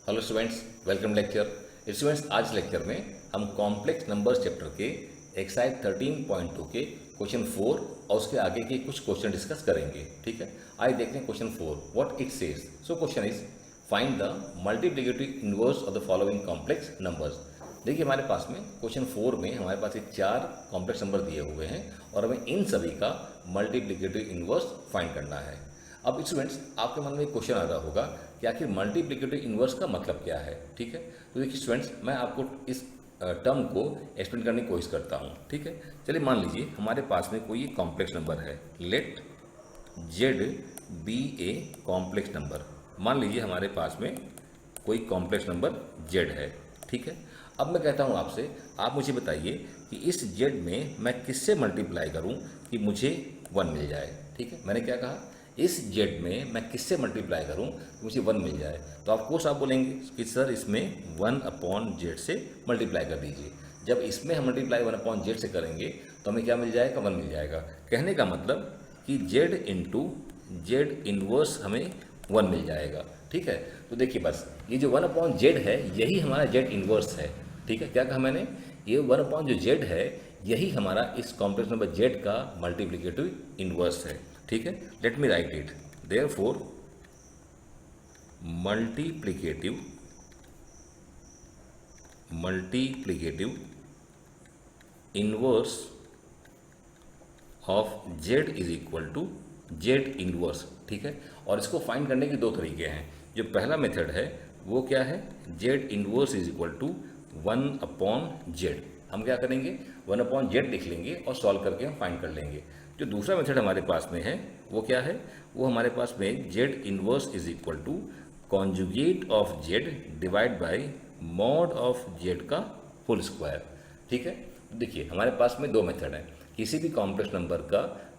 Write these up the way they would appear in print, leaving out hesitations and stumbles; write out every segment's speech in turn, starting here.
Hello students, welcome lecture. Students, आज lecture में हम कॉम्प्लेक्स नंबर्स चैप्टर के एक्सरसाइज 13.2 के क्वेश्चन 4 और उसके आगे के कुछ क्वेश्चन डिस्कस करेंगे। ठीक है, आइए देखते हैं question 4 what it says. So question is find the multiplicative inverse of the following complex numbers. देखिए, हमारे पास में क्वेश्चन 4 में हमारे पास एक 4 कॉम्प्लेक्स नंबर दिए हुए हैं और हमें इन सभी का मल्टीप्लिकेटिव इनवर्स फाइंड करना है। अब स्टूडेंट्स, आपके मन में एक क्वेश्चन आ रहा होगा कि आखिर मल्टीप्लिकेटिव इनवर्स का मतलब क्या है। ठीक है, तो देखिए स्टूडेंट्स, मैं आपको इस टर्म को एक्सप्लेन करने की कोशिश करता हूँ। ठीक है, चलिए मान लीजिए हमारे पास में कोई एक कॉम्प्लेक्स नंबर है। Let Z be a complex number. मान लीजिए हमारे पास में कोई कॉम्प्लेक्स नंबर जेड है। ठीक है, अब मैं कहता हूँ आपसे, आप मुझे बताइए कि इस जेड में मैं किससे मल्टीप्लाई करूँ कि मुझे 1 मिल जाए। ठीक है, मैंने क्या कहा, इस जेड में मैं किससे मल्टीप्लाई करूं कि मुझे 1 मिल जाए। तो ऑफकोर्स आप बोलेंगे कि सर इसमें 1/z से मल्टीप्लाई कर दीजिए। जब इसमें हम मल्टीप्लाई 1/z से करेंगे तो हमें क्या मिल जाएगा, 1 मिल जाएगा। कहने का मतलब कि z इंटू जेड इनवर्स हमें 1 मिल जाएगा। ठीक है, तो देखिए बस ये जो 1/z है यही हमारा z इनवर्स है। ठीक है, क्या कहा मैंने, ये 1/z है यही हमारा इस कॉम्प्लेक्स नंबर z का मल्टीप्लिकेटिव इनवर्स है। ठीक है, let me write it. Therefore multiplicative inverse of z is equal to Z inverse. ठीक है, और इसको फाइंड करने के दो तरीके हैं। जो पहला मेथड है वो क्या है, Z inverse is equal to 1/z। हम क्या करेंगे, 1/z लिख लेंगे और सॉल्व करके हम फाइंड कर लेंगे। जो दूसरा मेथड हमारे पास में है वो क्या है, वो हमारे पास में Z inverse is equal to conjugate of Z divide by mod of Z का होल स्क्वायर। ठीक है, देखिए हमारे पास में दो मेथड हैं। किसी भी कॉम्प्लेक्स नंबर का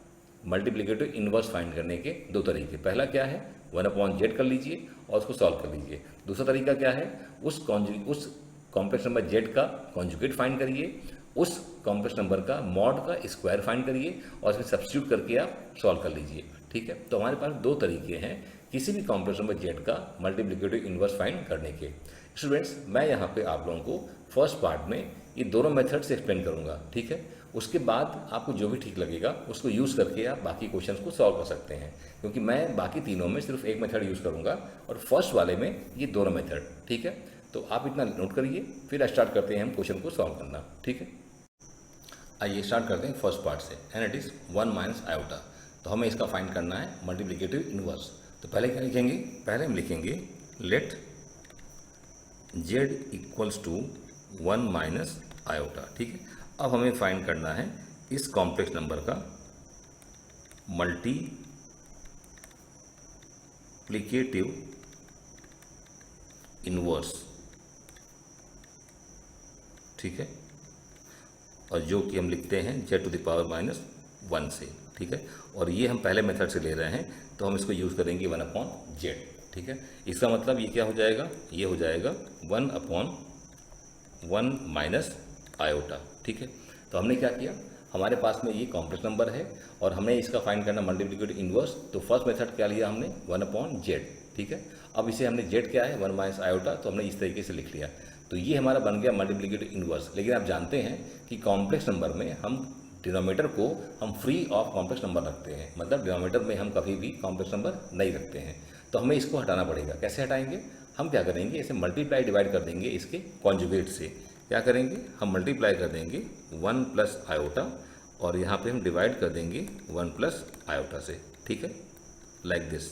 मल्टीप्लिकेटिव इनवर्स फाइंड करने के दो तरीके। पहला क्या है, 1/z कर लीजिए और उसको सॉल्व कर लीजिए। दूसरा तरीका क्या है, उस कॉम्प्लेक्स नंबर z का कॉन्जुगेट फाइंड करिए, उस कॉम्प्लेक्स नंबर का मॉड का स्क्वायर फाइंड करिए और इसमें सब्स्टिट्यूट करके आप सॉल्व कर लीजिए। ठीक है, तो हमारे पास दो तरीके हैं किसी भी कॉम्प्लेक्स नंबर z का मल्टीप्लिकेटिव इनवर्स फाइंड करने के। स्टूडेंट्स, मैं यहाँ पे आप लोगों को फर्स्ट पार्ट में ये दोनों मेथड्स एक्सप्लेन करूँगा। ठीक है, उसके बाद आपको जो भी ठीक लगेगा उसको यूज़ करके आप बाकी क्वेश्चंस को सॉल्व कर सकते हैं, क्योंकि मैं बाकी तीनों में सिर्फ एक मेथड यूज़ करूँगा और फर्स्ट वाले में ये दोनों मेथड। ठीक है, तो आप इतना नोट करिए, फिर स्टार्ट करते हैं हम क्वेश्चन को सॉल्व करना। ठीक है, आइए स्टार्ट करते हैं फर्स्ट पार्ट से, and it is 1 minus iota. तो हमें इसका फाइंड करना है मल्टीप्लिकेटिव इनवर्स। तो पहले क्या लिखेंगे, पहले हम लिखेंगे let z equals to 1 minus iota. ठीक है, अब हमें फाइंड करना है इस कॉम्प्लेक्स नंबर का मल्टीप्लिकेटिव इनवर्स। ठीक है, और जो कि हम लिखते हैं z टू द पावर -1 से। ठीक है, और ये हम पहले मेथड से ले रहे हैं तो हम इसको यूज़ करेंगे 1/z। ठीक है, इसका मतलब ये क्या हो जाएगा, ये हो जाएगा 1/1 माइनस आयोटा। ठीक है, तो हमने क्या किया, हमारे पास में ये कॉम्प्लेक्स नंबर है और हमें इसका फाइंड करना मल्टीप्लिकेटिव इनवर्स। तो फर्स्ट मेथड क्या लिया हमने, 1/z। ठीक है, अब इसे हमने z क्या है, 1 माइनस आयोटा, तो हमने इस तरीके से लिख लिया। तो ये हमारा बन गया मल्टीप्लिकेटिव इनवर्स। लेकिन आप जानते हैं कि कॉम्प्लेक्स नंबर में हम डिनोमिनेटर को हम फ्री ऑफ कॉम्प्लेक्स नंबर रखते हैं, मतलब डिनोमिनेटर में हम कभी भी कॉम्प्लेक्स नंबर नहीं रखते हैं। तो हमें इसको हटाना पड़ेगा। कैसे हटाएंगे, हम क्या करेंगे, इसे मल्टीप्लाई डिवाइड कर देंगे इसके कॉन्जुगेट से। क्या करेंगे, हम मल्टीप्लाई कर देंगे 1 प्लस आयोटा और यहाँ पे हम डिवाइड कर देंगे 1 प्लस आयोटा से। ठीक है, लाइक दिस।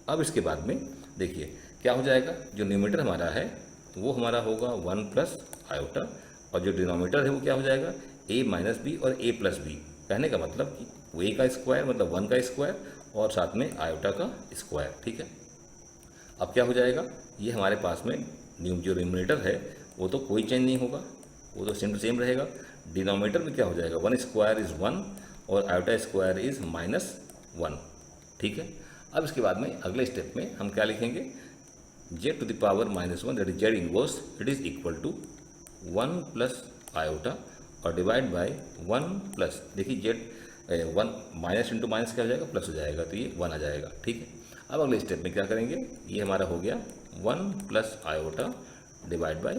अब इसके बाद में देखिए क्या हो जाएगा, जो न्यूमरेटर हमारा है वो हमारा होगा 1 प्लस आयोटा और जो डिनोमिनेटर है वो क्या हो जाएगा, a माइनस बी और a प्लस बी। कहने का मतलब कि वो a का स्क्वायर मतलब 1 का स्क्वायर और साथ में आयोटा का स्क्वायर। ठीक है, अब क्या हो जाएगा, ये हमारे पास में जो न्यूमरेटर है वो तो कोई चेंज नहीं होगा, वो तो सेम टू सेम रहेगा। डिनोमिनेटर में क्या हो जाएगा, 1 स्क्वायर इज़ 1 और आयोटा स्क्वायर इज़ -1। ठीक है, अब इसके बाद में अगले स्टेप में हम क्या लिखेंगे, z to the power -1 that is z inverse, it is equal to 1 plus iota और डिवाइड बाय 1 प्लस, देखिए z one minus into minus क्या हो जाएगा, प्लस हो जाएगा, तो ये 1 आ जाएगा। ठीक है, अब अगले स्टेप में क्या करेंगे, ये हमारा हो गया 1 प्लस आयोटा डिवाइड बाई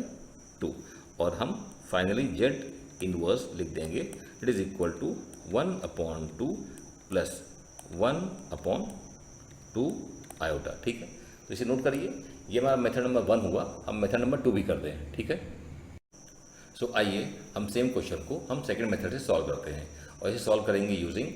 2, और हम फाइनली जेड इनवर्स लिख देंगे, it is equal to 1/2 plus 1/2 iota. ठीक है, तो इसे नोट करिए, ये हमारा मेथड नंबर 1 हुआ। हम मेथड नंबर 2 भी कर दें। ठीक है, सो आइए हम सेम क्वेश्चन को हम सेकंड मेथड से सॉल्व करते हैं, और इसे सॉल्व करेंगे using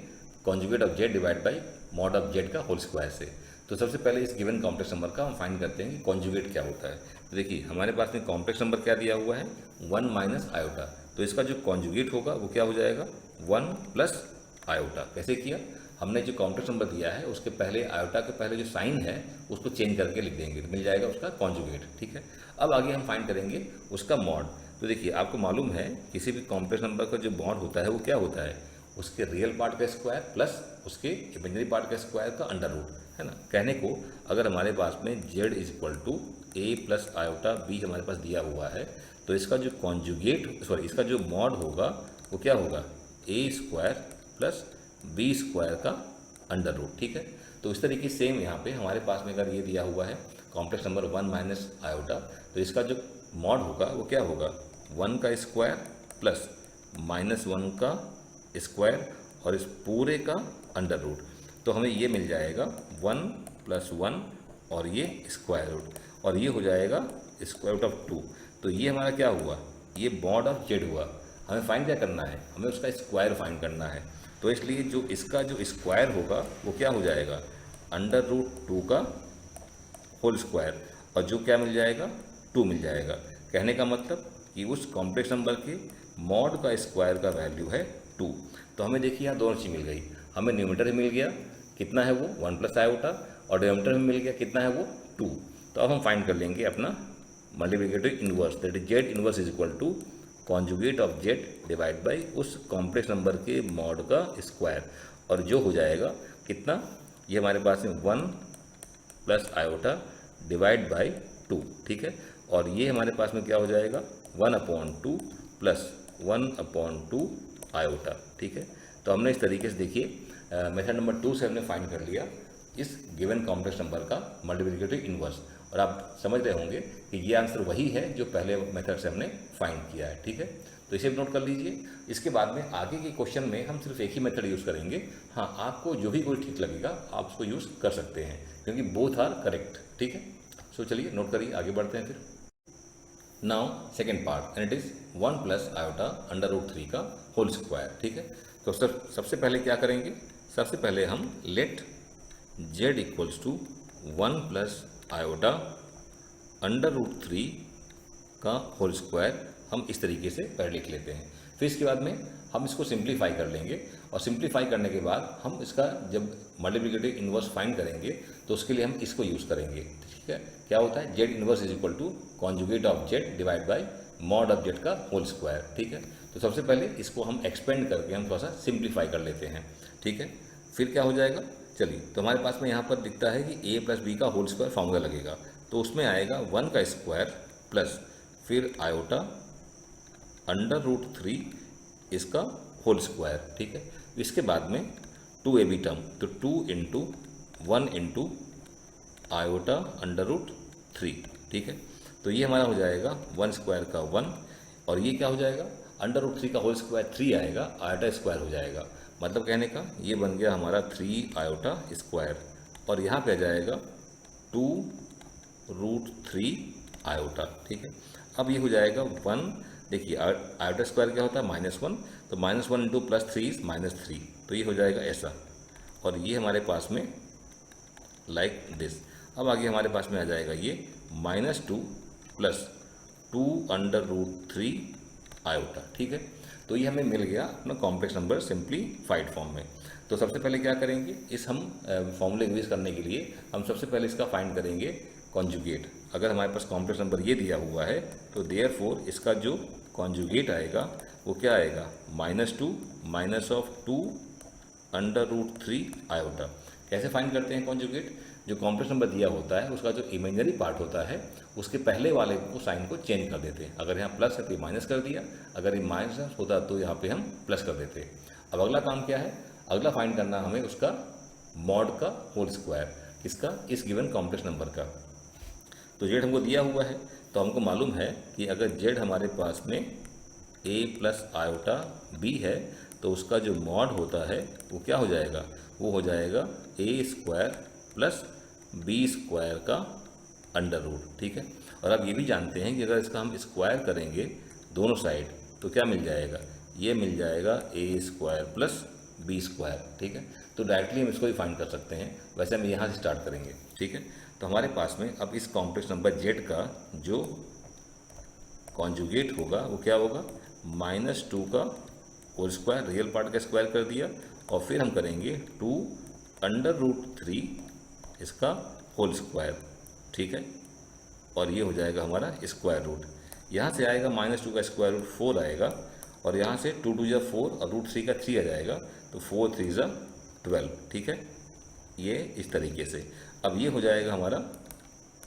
conjugate of Z divide by mod of Z का होल स्क्वायर से। तो सबसे पहले इस गिवन कॉम्प्लेक्स नंबर का हम फाइंड करते हैं कि कॉन्जुगेट क्या होता है। तो देखिए हमारे पास में कॉम्प्लेक्स नंबर क्या दिया हुआ है, 1 माइनस आयोटा, तो इसका जो कॉन्जुगेट होगा वो क्या हो जाएगा, 1 प्लस आयोटा। कैसे किया, हमने जो कॉम्प्लेक्स नंबर दिया है उसके पहले आयोटा के पहले जो साइन है उसको चेंज करके लिख देंगे, तो मिल जाएगा उसका कॉन्जुगेट। ठीक है, अब आगे हम फाइंड करेंगे उसका मॉड। तो देखिए आपको मालूम है किसी भी कॉम्प्लेक्स नंबर का जो मॉड होता है वो क्या होता है, उसके रियल पार्ट का स्क्वायर प्लस उसके इमेजिनरी पार्ट का स्क्वायर का अंडर रूट, है ना। कहने को अगर हमारे पास में z is equal to A plus iota B हमारे पास दिया हुआ है, तो इसका जो कॉन्जुगेट इसका जो मॉड होगा वो क्या होगा, ए स्क्वायर प्लस बी स्क्वायर का अंडर रूट। ठीक है, तो इस तरीके सेम यहाँ पे हमारे पास में अगर ये दिया हुआ है कॉम्प्लेक्स नंबर 1 माइनस आयोटा, तो इसका जो मॉड होगा वो क्या होगा, 1 का स्क्वायर प्लस -1 का स्क्वायर और इस पूरे का अंडर रूट, तो हमें ये मिल जाएगा 1 + 1 और ये स्क्वायर रूट, और ये हो जाएगा स्क्वायर रूट ऑफ 2। तो ये हमारा क्या हुआ, ये मॉड ऑफ जेड हुआ। हमें फाइंड क्या करना है, हमें उसका स्क्वायर फाइंड करना है, तो इसलिए जो इसका जो स्क्वायर होगा वो क्या हो जाएगा, √2 का होल स्क्वायर, और जो क्या मिल जाएगा, 2 मिल जाएगा। कहने का मतलब कि उस कॉम्प्लेक्स नंबर के मॉड का स्क्वायर का वैल्यू है 2। तो हमें देखिए यहाँ दोनों चीज़ मिल गई, हमें न्यूमरेटर में मिल गया कितना है वो 1 प्लस आयोटा, और डिनोमिनेटर में मिल गया कितना है वो 2। तो अब हम फाइंड कर लेंगे अपना multiplicative inverse, that is Z inverse is equal to conjugate of Z divide by उस कॉम्प्लेक्स नंबर के मॉड का स्क्वायर, और जो हो जाएगा कितना, ये हमारे पास में 1 प्लस आयोटा डिवाइड बाई 2। ठीक है, और ये हमारे पास में क्या हो जाएगा, 1/2 प्लस 1/2 आयोटा। ठीक है, तो हमने इस तरीके से देखिए मेथड नंबर 2 से हमने फाइंड कर लिया इस गिवन कॉम्प्लेक्स नंबर का मल्टीप्लिकेटिव इनवर्स, और आप समझ रहे होंगे कि ये आंसर वही है जो पहले मेथड से हमने फाइंड किया है। ठीक है, तो इसे नोट कर लीजिए। इसके बाद में आगे के क्वेश्चन में हम सिर्फ एक ही मेथड यूज़ करेंगे। हाँ, आपको जो भी कोई ठीक लगेगा आप उसको यूज़ कर सकते हैं, क्योंकि बोथ आर करेक्ट। ठीक है, सो चलिए नोट करिए, आगे बढ़ते हैं फिर। Now second part, and it is 1 plus iota √3 का होल स्क्वायर। ठीक है, तो सबसे पहले क्या करेंगे, सबसे पहले हम let z equals to 1 plus iota √3 का होल स्क्वायर हम इस तरीके से पहले लिख लेते हैं। फिर इसके बाद में हम इसको सिंप्लीफाई कर लेंगे, और सिंप्लीफाई करने के बाद हम इसका जब मल्टीप्लिकेटिव इनवर्स फाइंड करेंगे तो उसके लिए हम इसको यूज़ करेंगे। ठीक है, क्या होता है, Z inverse is equal to conjugate of Z divide by mod of Z का होल स्क्वायर। ठीक है, तो सबसे पहले इसको हम एक्सपेंड करके हम थोड़ा सा सिंप्लीफाई कर लेते हैं। ठीक है, फिर क्या हो जाएगा, चलिए, तो हमारे पास में यहाँ पर दिखता है कि a प्लस बी का होल स्क्वायर फार्मूला लगेगा, तो उसमें आएगा 1 का स्क्वायर प्लस फिर आयोटा √3 इसका होल स्क्वायर। ठीक है, इसके बाद में 2ab टर्म, तो 2 × 1 × आयोटा √3। ठीक है, तो ये हमारा हो जाएगा 1 स्क्वायर का 1, और ये क्या हो जाएगा, √3 का होल स्क्वायर 3 आएगा, आयोटा स्क्वायर हो जाएगा। मतलब कहने का ये बन गया हमारा 3 आयोटा स्क्वायर, और यहाँ पे आ जाएगा 2√3 आयोटा। ठीक है, अब ये हो जाएगा 1, देखिए आयोटा स्क्वायर क्या होता है, -1, तो -1 × +3 -3, तो ये हो जाएगा ऐसा, और ये हमारे पास में लाइक दिस। अब आगे हमारे पास में आ जाएगा ये -2 + 2√3 आयोटा। ठीक है, तो ये हमें मिल गया अपना कॉम्प्लेक्स नंबर सिंप्लीफाइड फॉर्म में। तो सबसे पहले क्या करेंगे, इस हम फॉर्मूले यूज करने के लिए हम सबसे पहले इसका फाइंड करेंगे कॉन्जुगेट। अगर हमारे पास कॉम्प्लेक्स नंबर ये दिया हुआ है तो देयरफॉर इसका जो कॉन्जुगेट आएगा वो क्या आएगा, -2 -2√3 आयोटा। कैसे फाइंड करते हैं कॉन्जुगेट, जो कॉम्प्लेक्स नंबर दिया होता है उसका जो इमेजिनरी पार्ट होता है उसके पहले वाले को साइन को चेंज कर देते हैं। अगर यहाँ प्लस है तो ये माइनस कर दिया, अगर ये माइनस होता तो यहाँ पे हम प्लस कर देते। अब अगला काम क्या है, अगला फाइंड करना हमें उसका मॉड का होल स्क्वायर, इसका इस गिवन कॉम्प्लेक्स नंबर का। तो जेड हमको दिया हुआ है, तो हमको मालूम है कि अगर जेड हमारे पास में ए प्लस आयोटा बी है तो उसका जो मॉड होता है वो क्या हो जाएगा, वो हो जाएगा ए स्क्वायर प्लस बी स्क्वायर का अंडर रूट। ठीक है, और आप ये भी जानते हैं कि अगर इसका हम स्क्वायर करेंगे दोनों साइड तो क्या मिल जाएगा, ये मिल जाएगा ए स्क्वायर प्लस बी स्क्वायर। ठीक है, तो डायरेक्टली हम इसको भी फाइंड कर सकते हैं, वैसे हम यहाँ से स्टार्ट करेंगे। ठीक है, तो हमारे पास में अब इस कॉम्प्लेक्स नंबर जेड का जो कॉन्जुगेट होगा वो क्या होगा, -2 का होल स्क्वायर, रियल पार्ट का स्क्वायर कर दिया, और फिर हम करेंगे 2 अंडर रूट 3 इसका होल स्क्वायर। ठीक है, और ये हो जाएगा हमारा स्क्वायर रूट। यहाँ से आएगा -2 का स्क्वायर रूट 4 आएगा, और यहाँ से 2 2 जा 4 और रूट 3 का 3 आ जाएगा, तो 4 3 जा 12। ठीक है, ये इस तरीके से अब ये हो जाएगा हमारा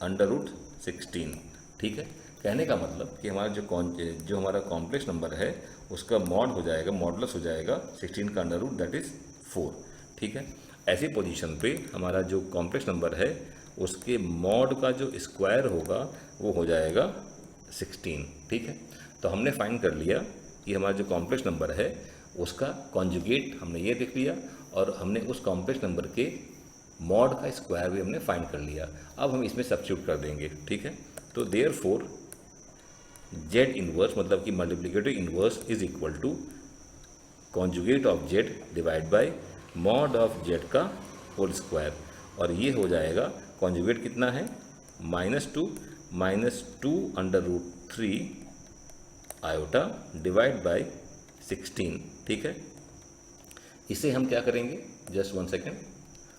अंडर रूट 16। ठीक है, कहने का मतलब कि हमारा जो हमारा कॉम्प्लेक्स नंबर है उसका मॉड हो जाएगा, मॉडुलस हो जाएगा 16 का अंडर रूट, दैट इज़ 4। ठीक है, ऐसी पोजीशन पे हमारा जो कॉम्प्लेक्स नंबर है उसके मॉड का जो स्क्वायर होगा वो हो जाएगा 16। ठीक है, तो हमने फाइंड कर लिया कि हमारा जो कॉम्प्लेक्स नंबर है उसका कॉन्जुगेट हमने ये देख लिया, और हमने उस कॉम्प्लेक्स नंबर के मॉड का स्क्वायर भी हमने फाइंड कर लिया। अब हम इसमें सब्स्टिट्यूट कर देंगे। ठीक है, तो देयरफॉर जेड इनवर्स मतलब कि multiplicative inverse is equal to conjugate of Z divide by mod of Z का होल स्क्वायर, और ये हो जाएगा कॉन्जुगेट कितना है, -2 under root 3 iota divide by 16। ठीक है, इसे हम क्या करेंगे, जस्ट 1 सेकेंड,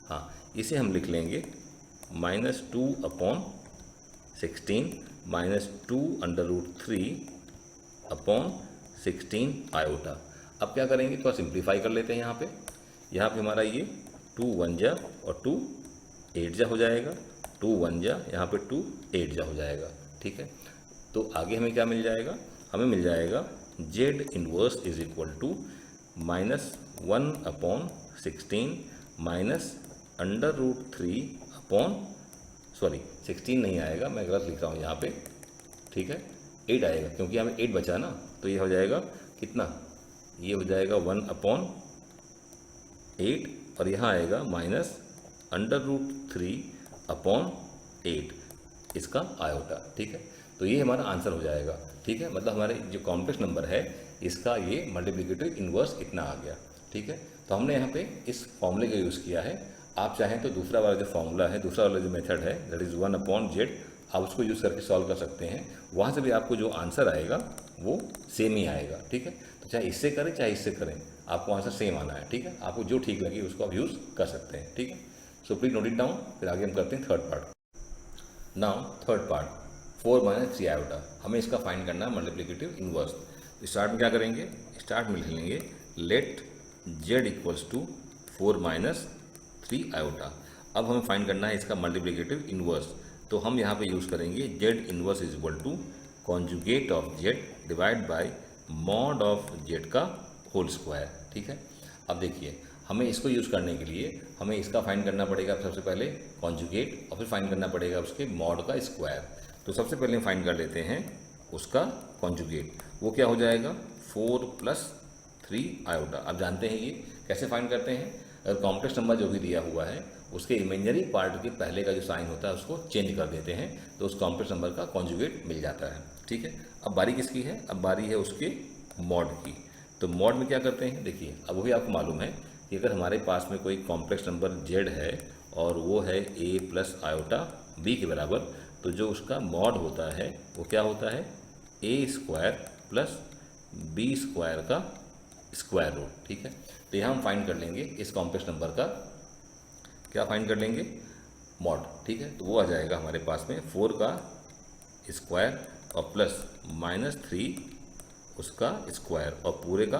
हाँ इसे हम लिख लेंगे -2 upon 16 -2 under root 3 upon 16 iota. अब क्या करेंगे, थोड़ा सिंप्लीफाई कर लेते हैं। यहाँ पे हमारा ये 2 1 जा और 2 8 जा हो जाएगा, 2 1 जा, यहाँ पे 2 8 जा हो जाएगा। ठीक है, तो आगे हमें क्या मिल जाएगा, हमें मिल जाएगा Z inverse is equal to -1 upon 16 minus under root 3 upon, sorry 16 नहीं आएगा, मैं गलत लिख रहा हूँ यहाँ पे। ठीक है, 8 आएगा क्योंकि यहाँ पे 8 बचा ना, तो ये हो जाएगा कितना, ये हो जाएगा 1 अपॉन 8, और यहाँ आएगा माइनस अंडर रूट 3 अपॉन 8 इसका आयोटा। ठीक है, तो ये हमारा आंसर हो जाएगा। ठीक है, मतलब हमारे जो कॉम्प्लेक्स नंबर है इसका ये मल्टीप्लिकेटिव इन्वर्स इतना आ गया। ठीक है, तो हमने यहाँ पे इस फॉर्मूले का यूज़ किया है। आप चाहें तो दूसरा वाला जो फॉर्मूला है, दूसरा वाला जो मेथड है दैट इज़ 1 अपॉन जेड, आप उसको यूज़ करके सॉल्व कर सकते हैं। वहाँ से भी आपको जो आंसर आएगा वो सेम ही आएगा। ठीक है, तो चाहे इससे करें चाहे इससे करें, आपको आंसर सेम आना है। ठीक है, आपको जो ठीक लगे उसको आप यूज़ कर सकते हैं। ठीक है, so please note it down. फिर आगे हम करते हैं third part. Now third part 4 - 3 iota, हमें इसका फाइंड करना है मल्टीप्लिकेटिव इन्वर्स। स्टार्ट में क्या करेंगे, स्टार्ट में लिख लेंगे let Z equals to 4 - 3 iota. अब हमें फाइंड करना है इसका मल्टीप्लिकेटिव इन्वर्स, तो हम यहाँ पे यूज़ करेंगे Z inverse is equal to conjugate of Z divide by mod of Z का होल स्क्वायर। ठीक है, अब देखिए हमें इसको यूज़ करने के लिए हमें इसका फाइंड करना पड़ेगा सबसे पहले कॉन्जुगेट, और फिर फाइंड करना पड़ेगा उसके मॉड का स्क्वायर। तो सबसे पहले हम फाइंड कर लेते हैं उसका कॉन्जुगेट, वो क्या हो जाएगा 4 + 3 आयोटा। आप जानते हैं ये कैसे फाइंड करते हैं, अगर कॉम्प्लेक्स नंबर जो भी दिया हुआ है उसके इमेजिनरी पार्ट के पहले का जो साइन होता है उसको चेंज कर देते हैं, तो उस कॉम्प्लेक्स नंबर का कॉन्जुगेट मिल जाता है। ठीक है, अब बारी किसकी है, अब बारी है उसके मॉड की। तो मॉड में क्या करते हैं, देखिए अब वो भी आपको मालूम है कि अगर हमारे पास में कोई कॉम्प्लेक्स नंबर जेड है और वो है a प्लस आयोटा b के बराबर, तो जो उसका मॉड होता है वो क्या होता है a² प्लस b² का स्क्वायर रूट। ठीक है, तो यहाँ हम फाइंड कर लेंगे इस कॉम्प्लेक्स नंबर का, क्या फाइंड कर लेंगे मॉड। ठीक है, तो वो आ जाएगा हमारे पास में 4 का स्क्वायर और प्लस -3 उसका स्क्वायर और पूरे का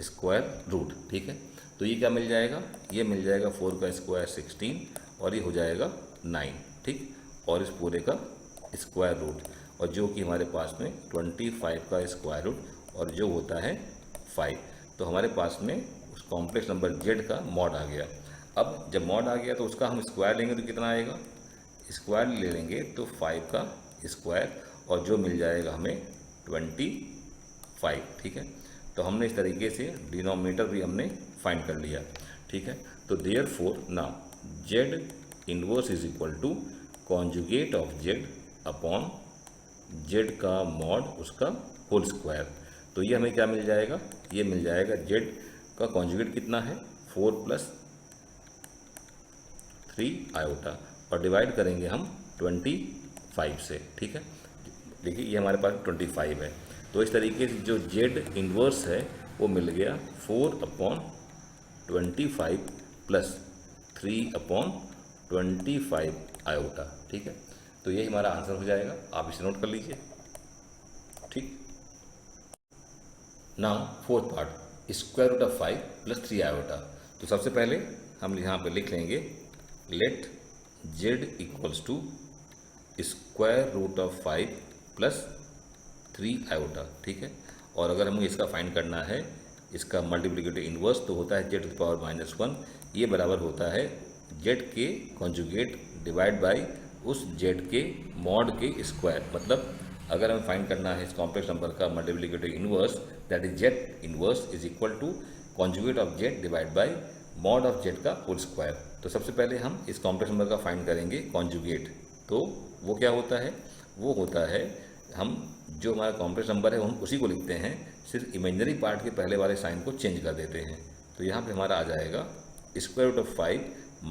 स्क्वायर रूट। ठीक है, तो ये क्या मिल जाएगा, ये मिल जाएगा 4 का स्क्वायर 16 और ये हो जाएगा 9। ठीक, और इस पूरे का स्क्वायर रूट, और जो कि हमारे पास में 25 का स्क्वायर रूट और जो होता है 5, तो हमारे पास में उस कॉम्प्लेक्स नंबर z का मॉड आ गया। अब जब मॉड आ गया तो उसका हम स्क्वायर लेंगे तो कितना आएगा, स्क्वायर ले लेंगे तो 5 का स्क्वायर, और जो मिल जाएगा हमें 25, ठीक है। तो हमने इस तरीके से डिनोमिनेटर भी हमने फाइंड कर लिया, ठीक है। तो therefore now z inverse is equal to conjugate of z upon z का मॉड उसका होल स्क्वायर। तो ये हमें क्या मिल जाएगा, ये मिल जाएगा z का कॉन्जुगेट कितना है 4 + 3 आयोटा, और डिवाइड करेंगे हम 25 से, ठीक है। देखिए ये हमारे पास 25 है, तो इस तरीके से जो z इन्वर्स है वो मिल गया 4/25 + 3/25 आयोटा, ठीक है। तो ये हमारा आंसर हो जाएगा, आप इसे नोट कर लीजिए, ठीक। Now fourth part, square root of 5 + 3 iota. तो सबसे पहले हम यहाँ पे लिख लेंगे let z equals to square root of 5 + 3 iota, ठीक है। और अगर हमें इसका फाइंड करना है, इसका मल्टीप्लिकेटिव इन्वर्स, तो होता है z⁻⁻1, ये बराबर होता है z के कॉन्जुगेट डिवाइड बाय उस z के मॉड के स्क्वायर। मतलब अगर हमें फाइंड करना है इस कॉम्प्लेक्स नंबर का multiplicative inverse, that is z inverse is equal to conjugate of z divide by mod of z का होल स्क्वायर। तो सबसे पहले हम इस कॉम्प्लेक्स नंबर का फाइंड करेंगे कॉन्जुगेट। तो वो क्या होता है, वो होता है हम जो हमारा कॉम्प्लेक्स नंबर है हम उसी को लिखते हैं, सिर्फ इमेजिनरी पार्ट के पहले वाले साइन को चेंज कर देते हैं। तो यहाँ पे हमारा आ जाएगा स्क्वायर रूट ऑफ 5 -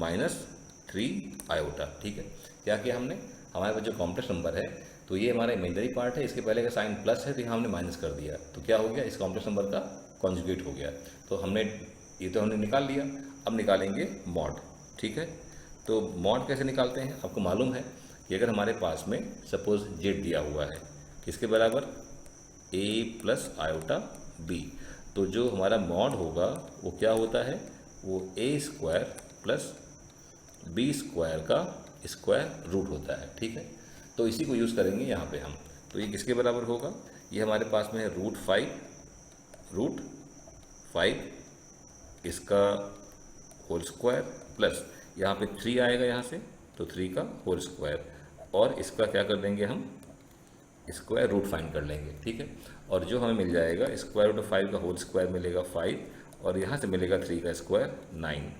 3 आयोटा, ठीक है। क्या किया हमने, हमारे पास जो कॉम्प्लेक्स नंबर है तो ये हमारा इमेजिनरी पार्ट है, इसके पहले का साइन प्लस है तो यहाँ हमने माइनस कर दिया, तो क्या हो गया, इस कॉम्प्लेक्स नंबर का कॉन्जुगेट हो गया। तो हमने ये तो हमने निकाल लिया, अब निकालेंगे मॉड, ठीक है। तो मॉड कैसे निकालते हैं, आपको मालूम है कि अगर हमारे पास में सपोज z दिया हुआ है किसके बराबर, a + आयोटा b, तो जो हमारा मॉड होगा वो क्या होता है, वो a² + b² का स्क्वायर रूट होता है, ठीक है। तो इसी को यूज़ करेंगे यहाँ पे हम। तो ये किसके बराबर होगा, ये हमारे पास में है √5 इसका होल स्क्वायर प्लस यहाँ पे 3 आएगा यहाँ से, तो 3 का होल स्क्वायर, और इसका क्या कर देंगे हम, स्क्वायर रूट फाइंड कर लेंगे, ठीक है। और जो हमें मिल जाएगा स्क्वायर रूट ऑफ 5 का होल स्क्वायर मिलेगा 5, और यहाँ से मिलेगा 3 का स्क्वायर 9,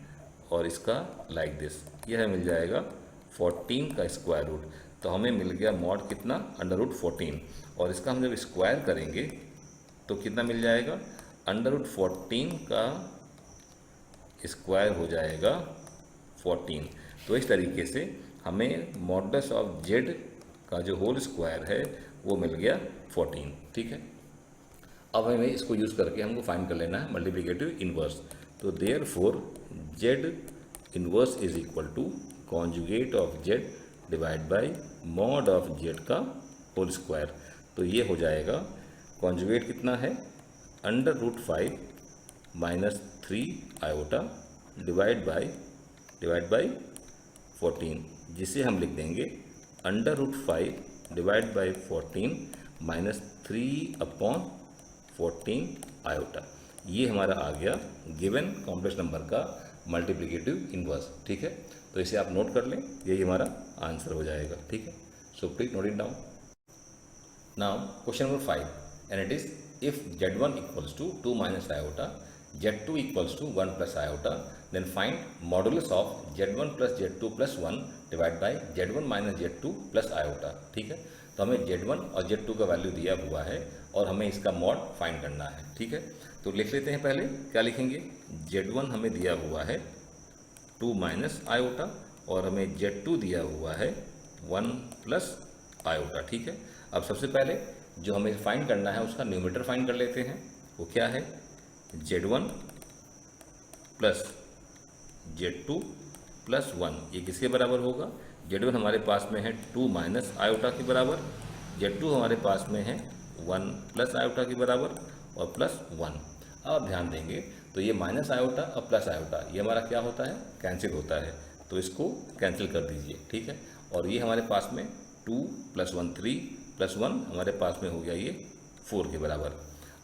और इसका लाइक दिस यह हमें मिल जाएगा 14 का स्क्वायर रूट। तो हमें मिल गया मॉड कितना, √14, और इसका हम जब स्क्वायर करेंगे तो कितना मिल जाएगा, √14 का स्क्वायर हो जाएगा 14। तो इस तरीके से हमें मॉडुलस ऑफ z का जो होल स्क्वायर है वो मिल गया 14, ठीक है। अब हमें इसको यूज़ करके हमको फाइंड कर लेना है मल्टीप्लिकेटिव इन्वर्स। तो therefore z inverse is equal to conjugate of z divide by mod of z का होल स्क्वायर। तो ये हो जाएगा कॉन्जुगेट कितना है, √5 - 3 आयोटा डिवाइड बाय 14, जिसे हम लिख देंगे √5 डिवाइड बाय 14 - 3/14 आयोटा। ये हमारा आ गया गिवन कॉम्प्लेक्स नंबर का मल्टीप्लिकेटिव इन्वर्स, ठीक है। तो इसे आप नोट कर लें, यही हमारा आंसर हो जाएगा, ठीक है। So please note it down. Now question number 5, and it is if z1 equals to 2 - iota, z2 equals to 1 + iota, then find modulus of z1 + z2 + 1 divide by z1 - z2 + iota, ठीक है। तो हमें z1 और z2 का value दिया हुआ है और हमें इसका मॉड फाइंड करना है, ठीक है। तो लिख लेते हैं, पहले क्या लिखेंगे, z1 हमें दिया हुआ है 2 - आयोटा, और हमें z2 दिया हुआ है 1 + आयोटा, ठीक है। अब सबसे पहले जो हमें फाइंड करना है उसका न्यूमरेटर फाइंड कर लेते हैं, वो क्या है, z1 + z2 + 1, ये किसके बराबर होगा, z1 हमारे पास में है 2 - आयोटा के बराबर, z2 हमारे पास में है 1 + आयोटा के बराबर और +1। अब आप ध्यान देंगे तो ये माइनस आयोटा और प्लस आयोटा ये हमारा क्या होता है, कैंसिल होता है, तो इसको कैंसिल कर दीजिए, ठीक है। और ये हमारे पास में 2 + 1 3 + 1 हमारे पास में हो गया ये 4 के बराबर।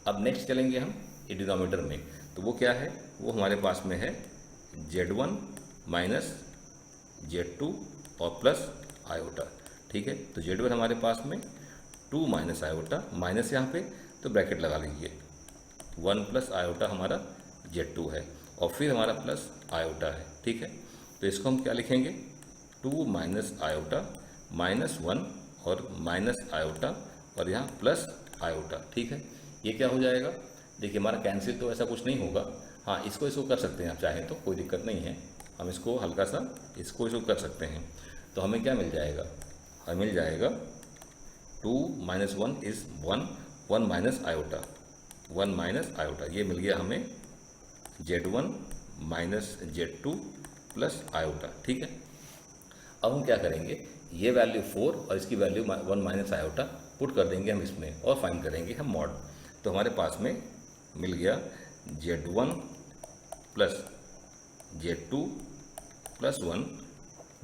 अब नेक्स्ट चलेंगे हम डिनोमिनेटर में, तो वो क्या है, वो हमारे पास में है Z1 माइनस Z2 और प्लस आयोटा, ठीक है। तो Z1 हमारे पास में 2 माइनस आयोटा, माइनस यहाँ पे तो ब्रैकेट लगा लीजिए, 1 प्लस आयोटा हमारा Z2 है और फिर हमारा प्लस आयोटा है, ठीक है। तो इसको हम क्या लिखेंगे, 2 माइनस आयोटा माइनस 1 और माइनस आयोटा और यहाँ प्लस आयोटा, ठीक है। ये क्या हो जाएगा, देखिए हमारा कैंसिल तो ऐसा कुछ नहीं होगा। हाँ, इसको कर सकते हैं आप चाहें तो, कोई दिक्कत नहीं है, हम इसको हल्का सा इसको कर सकते हैं। तो हमें क्या मिल जाएगा, हमें मिल जाएगा 2 minus 1 is 1, 1 minus iota, 1 minus iota, ये मिल गया हमें Z1 minus Z2 plus iota, ठीक है। अब हम क्या करेंगे, ये वैल्यू 4 और इसकी वैल्यू 1 माइनस आयोटा पुट कर देंगे हम इसमें और फाइंड करेंगे हम मॉड। तो हमारे पास में मिल गया Z1 plus Z2 plus 1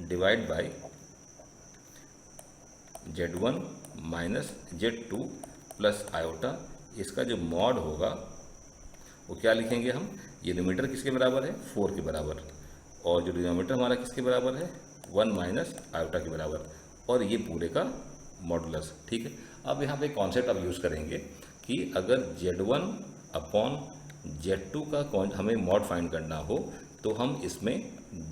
divide by Z1 minus Z2 plus iota. इसका जो मॉड होगा वो क्या लिखेंगे हम, ये न्यूमरेटर किसके बराबर है, 4 के बराबर, और जो डिनोमिनेटर हमारा किसके बराबर है, 1 माइनस आयोटा के बराबर, और ये पूरे का मॉडुलस, ठीक है। अब यहाँ पे कॉन्सेप्ट आप यूज़ करेंगे कि अगर Z1 अपॉन Z2 का हमें मॉड फाइंड करना हो तो हम इसमें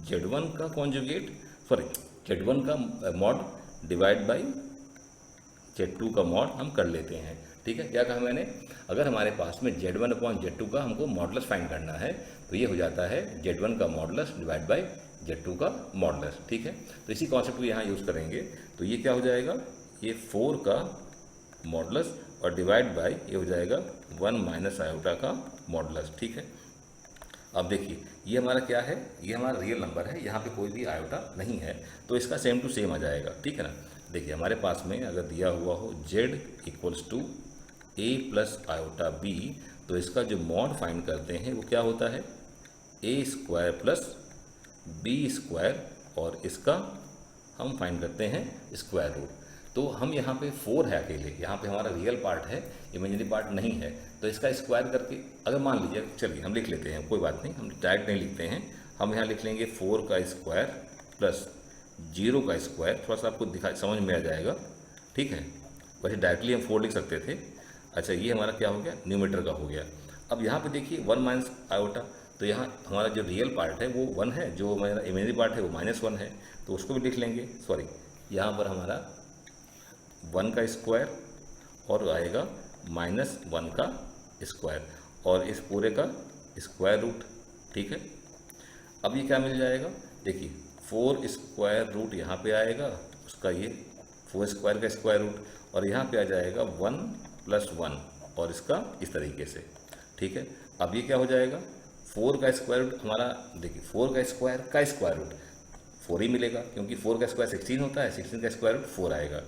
Z1 का कॉन्जुगेट Z1 का मॉड डिवाइड बाई Z2 का मॉड हम कर लेते हैं, ठीक है। क्या कहा मैंने, अगर हमारे पास में Z1 अपॉन Z2 का हमको मॉडुलस फाइंड करना है तो ये हो जाता है Z1 का मॉडुलस डिवाइड बाई Z2 का मॉडुलस, ठीक है। तो इसी कॉन्सेप्ट को यहाँ यूज़ करेंगे। तो ये क्या हो जाएगा, ये 4 का मॉडुलस और डिवाइड बाई ये हो जाएगा 1 माइनस आयोटा का मॉडुलस, ठीक है। अब देखिए ये हमारा क्या है, ये हमारा रियल नंबर है, यहाँ पे कोई भी आयोटा नहीं है, तो इसका सेम टू सेम आ जाएगा, ठीक है ना। देखिए हमारे पास में अगर दिया हुआ हो Z equals to A plus iota B, तो इसका जो मॉड फाइंड करते हैं वो क्या होता है, A square plus B square, और इसका हम फाइंड करते हैं स्क्वायर रूट। तो हम यहाँ पे 4 है अकेले, यहाँ पे हमारा रियल पार्ट है, इमेजिनरी पार्ट नहीं है, तो इसका स्क्वायर करके अगर मान लीजिए, चलिए हम लिख लेते हैं, कोई बात नहीं, हम डायरेक्ट नहीं लिखते हैं, हम यहाँ लिख लेंगे 4 का स्क्वायर प्लस 0 का स्क्वायर, थोड़ा सा आपको समझ में आ जाएगा, ठीक है। वैसे डायरेक्टली हम 4 लिख सकते थे। अच्छा, ये हमारा क्या हो गया, न्यूमरेटर का हो गया। अब यहाँ पे देखिए 1 माइनस आयोटा, तो यहाँ हमारा जो रियल पार्ट है वो 1 है, जो हमारा इमेजिनरी पार्ट है वो -1 है, तो उसको भी लिख लेंगे। सॉरी, यहाँ पर हमारा 1 का स्क्वायर और आएगा -1 का स्क्वायर और इस पूरे का स्क्वायर रूट, ठीक है। अब ये क्या मिल जाएगा, देखिए 4 स्क्वायर रूट यहाँ पे आएगा, उसका ये 4 स्क्वायर का स्क्वायर रूट, और यहाँ पे आ जाएगा 1 प्लस 1 और इसका इस तरीके से, ठीक है। अब ये क्या हो जाएगा, 4 का स्क्वायर रूट हमारा, देखिए 4 का स्क्वायर रूट 4 ही मिलेगा, क्योंकि 4 का स्क्वायर 16 होता है, 16 का स्क्वायर रूट 4 आएगा,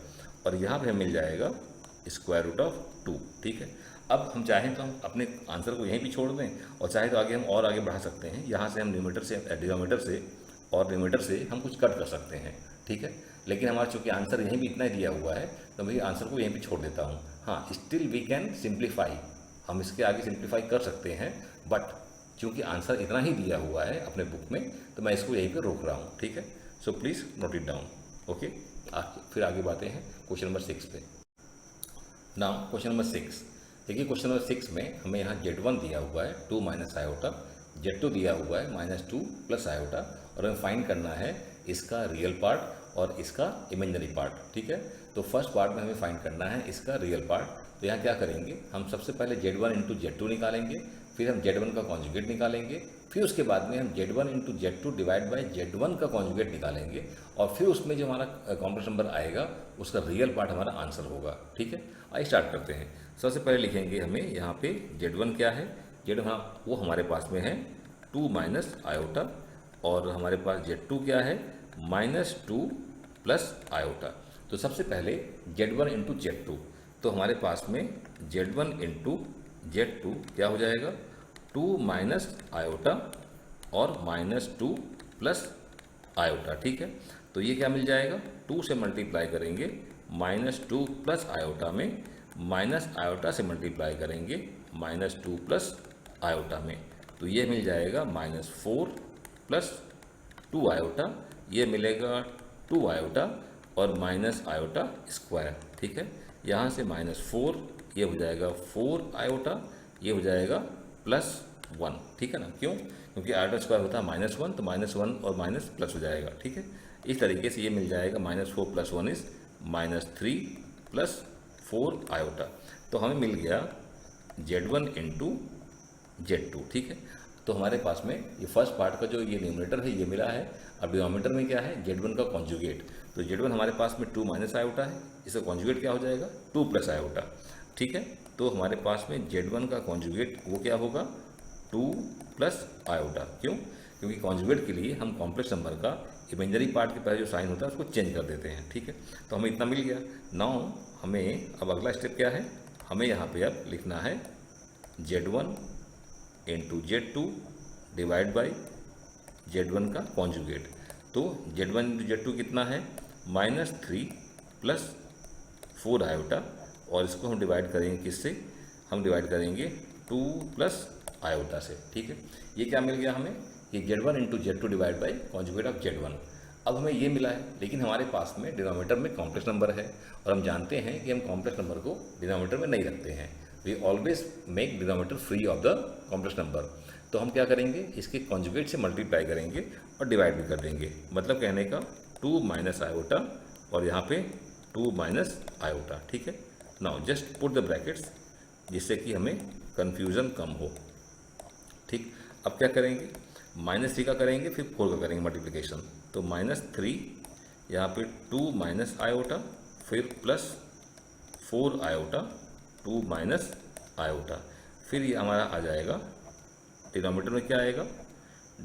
और यहाँ पे मिल जाएगा स्क्वायर रूट ऑफ 2, ठीक है। अब हम चाहें तो हम अपने आंसर को यहीं भी छोड़ दें, और चाहे तो आगे हम और आगे बढ़ा सकते हैं, यहाँ से हम न्यूमरेटर से डिनोमिनेटर से और न्यूमरेटर से हम कुछ कट कर सकते हैं, ठीक है। लेकिन हमारा चूँकि आंसर यहीं भी इतना ही दिया हुआ है, तो मैं आंसर को यहीं भी छोड़ देता हूँ। हाँ, स्टिल वी कैन सिंप्लीफाई, हम इसके आगे सिंप्लीफाई कर सकते हैं, बट चूँकि आंसर इतना ही दिया हुआ है अपने बुक में, तो मैं इसको यहीं पर रोक रहा हूँ, ठीक है। So please note it down, okay. फिर आगे बातें हैं क्वेश्चन नंबर 6 पे। नाउ क्वेश्चन नंबर 6, देखिए क्वेश्चन नंबर 6 में हमें यहाँ Z1 दिया हुआ है 2 माइनस आयोटा, Z2 दिया हुआ है -2 प्लस आयोटा, और हमें फाइंड करना है इसका रियल पार्ट और इसका इमेजिनरी पार्ट, ठीक है। तो फर्स्ट पार्ट में हमें फाइंड करना है इसका रियल पार्ट। तो यहाँ क्या करेंगे, हम सबसे पहले Z1 इंटू Z2 निकालेंगे, फिर हम Z1 का कॉन्जुगेट निकालेंगे, फिर उसके बाद में हम Z1 into Z2 divide by Z1 का कॉन्जुगेट निकालेंगे, और फिर उसमें जो हमारा कॉम्प्लेक्स नंबर आएगा उसका रियल पार्ट हमारा आंसर होगा, ठीक है। आइए स्टार्ट करते हैं। सबसे पहले लिखेंगे हमें यहाँ पे Z1 क्या है, Z1 वो हमारे पास में है 2 माइनस आयोटा, और हमारे पास Z2 क्या है -2 प्लस आयोटा। तो सबसे पहले Z1 इंटू Z2, तो हमारे पास में Z1 इंटू Z2 क्या हो जाएगा, 2 माइनस आयोटा और -2 प्लस आयोटा, ठीक है। तो ये क्या मिल जाएगा, 2 से मल्टीप्लाई करेंगे, -2 प्लस आयोटा में, माइनस आयोटा से मल्टीप्लाई करेंगे -2 प्लस आयोटा में, तो ये मिल जाएगा -4 प्लस 2 आयोटा, ये मिलेगा 2 आयोटा और माइनस आयोटा स्क्वायर, ठीक है। यहाँ से -4 ये हो जाएगा 4 आयोटा, ये हो जाएगा +1, ठीक है ना। क्यों? क्योंकि आयोटा स्क्वायर होता है -1, तो -1 और माइनस प्लस हो जाएगा, ठीक है। इस तरीके से ये मिल जाएगा -4 + 1 इज -3 + 4 आयोटा। तो हमें मिल गया Z1 × Z2, ठीक है। तो हमारे पास में ये फर्स्ट पार्ट का जो ये न्यूमरेटर है ये मिला है। अब डिनोमिनेटर में क्या है? Z1 का कॉन्जुगेट। तो Z1 हमारे पास में 2 - आयोटा है, इसका कॉन्जुगेट क्या हो जाएगा? 2 + आयोटा, ठीक है। तो हमारे पास में Z1 का कॉन्जुगेट वो क्या होगा? 2 + आयोटा। क्यों? क्योंकि कॉन्जुगेट के लिए हम कॉम्प्लेक्स नंबर का इमेजिनरी पार्ट के पहले जो साइन होता है उसको चेंज कर देते हैं, ठीक है। तो हमें इतना मिल गया। नाउ हमें अब अगला स्टेप क्या है? हमें यहाँ पे अब लिखना है Z1 × Z2 divide by Z1 का कॉन्जुगेट। तो Z1 × Z2 कितना है? -3 + 4 आयोटा, और इसको हम डिवाइड करेंगे किससे? हम डिवाइड करेंगे 2 + आयोटा से, ठीक है। ये क्या मिल गया हमें? ये Z1 × Z2 divide by conjugate of Z1। अब हमें ये मिला है, लेकिन हमारे पास में डिनोमिनेटर में कॉम्प्लेक्स नंबर है, और हम जानते हैं कि हम कॉम्प्लेक्स नंबर को डिनोमिनेटर में नहीं रखते हैं। We always make denominator free of the complex number. तो हम क्या करेंगे? इसके कॉन्जुगेट से मल्टीप्लाई करेंगे और डिवाइड भी कर देंगे। मतलब कहने का 2 - आयोटा और यहाँ पे 2 - आयोटा, ठीक है। Now just put the brackets, जिससे कि हमें कन्फ्यूज़न कम हो, ठीक। अब क्या करेंगे? -3 का करेंगे, फिर 4 का करेंगे मल्टीप्लिकेशन। तो -3 यहाँ पे 2 - आयोटा, फिर +4 आयोटा, 2 - आयोटा, फिर ये हमारा आ जाएगा डिनोमिनेटर में क्या आएगा?